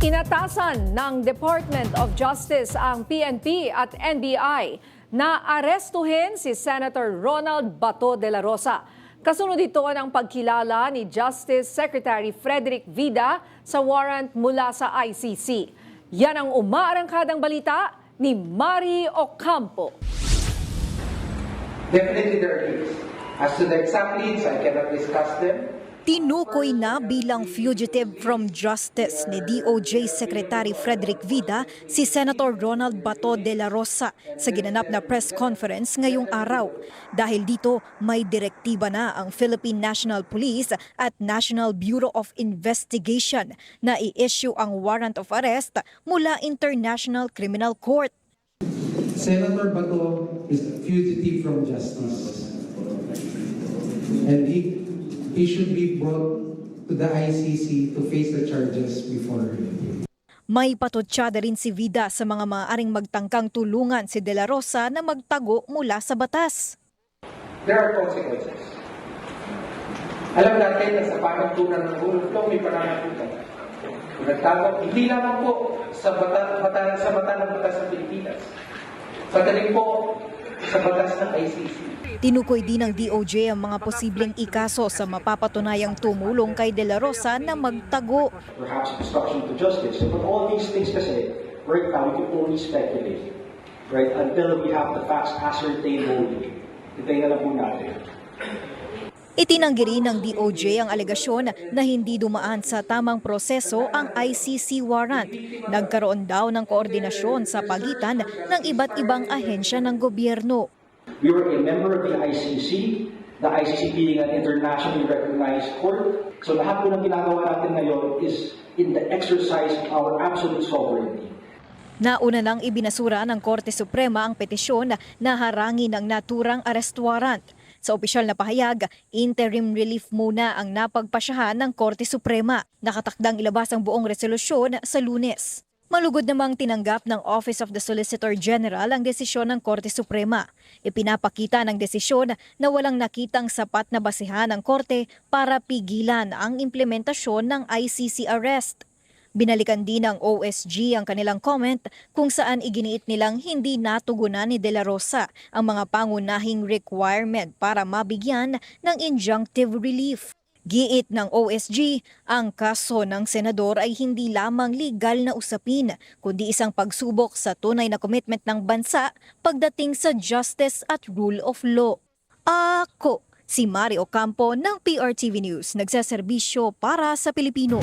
Inatasan ng Department of Justice ang PNP at NBI na arestuhin si Senator Ronald Bato de la Rosa. Kasunod ito ng pagkilala ni Justice Secretary Frederick Vida sa warrant mula sa ICC. Yan ang umaarangkadang balita ni Mari Ocampo. Definitely there are leads. As to the exact leads, I cannot discuss them. Tinukoy na bilang fugitive from justice ni DOJ Secretary Frederick Vida si Senator Ronald Bato de la Rosa sa ginanap na press conference ngayong araw. Dahil dito, may direktiba na ang Philippine National Police at National Bureau of Investigation na i-issue ang warrant of arrest mula International Criminal Court. Senator Bato is a fugitive from justice. And he should be brought to the ICC to face the charges before him. May patutsada rin si Vida sa mga maaaring magtangkang tulungan si De La Rosa na magtago mula sa batas. There are consequences. Alam natin na sa panagtunan ng rule of law may pananagutan. Nagtago, hindi lamang po sa mata ng batas sa Pilipinas. Pagdating po sa batas ng ICC. Tinukoy din ng DOJ ang mga posibleng ikaso sa mapapatunayang tumulong kay De La Rosa na magtago. Perhaps obstruction to justice. But all these things kasi, right now, we can only speculate. Right? Until we have the facts ascertained wholly. Hintayin na lang po natin. Itinanggi rin ng DOJ ang alegasyon na hindi dumaan sa tamang proseso ang ICC warrant. Nagkaroon daw ng koordinasyon sa pagitan ng iba't ibang ahensya ng gobyerno. We were a member of the ICC being an internationally recognized court. So lahat po ng ginagawa natin ngayon is in the exercise of our absolute sovereignty. Nauna nang ibinasura ng Korte Suprema ang petisyon na harangin ang naturang arrest warrant. Sa opisyal na pahayag, interim relief muna ang napagpasyahan ng Korte Suprema. Nakatakdang ilabas ang buong resolusyon sa Lunes. Malugod namang tinanggap ng Office of the Solicitor General ang desisyon ng Korte Suprema. Ipinapakita ng desisyon na walang nakitang sapat na basihan ng Korte para pigilan ang implementasyon ng ICC arrest. Binalikan din ng OSG ang kanilang comment kung saan iginiit nilang hindi natugunan ni De La Rosa ang mga pangunahing requirement para mabigyan ng injunctive relief. Giit ng OSG, ang kaso ng senador ay hindi lamang legal na usapin, kundi isang pagsubok sa tunay na commitment ng bansa pagdating sa justice at rule of law. Ako, si Mari Ocampo ng PRTV News, nagseserbisyo para sa Pilipino.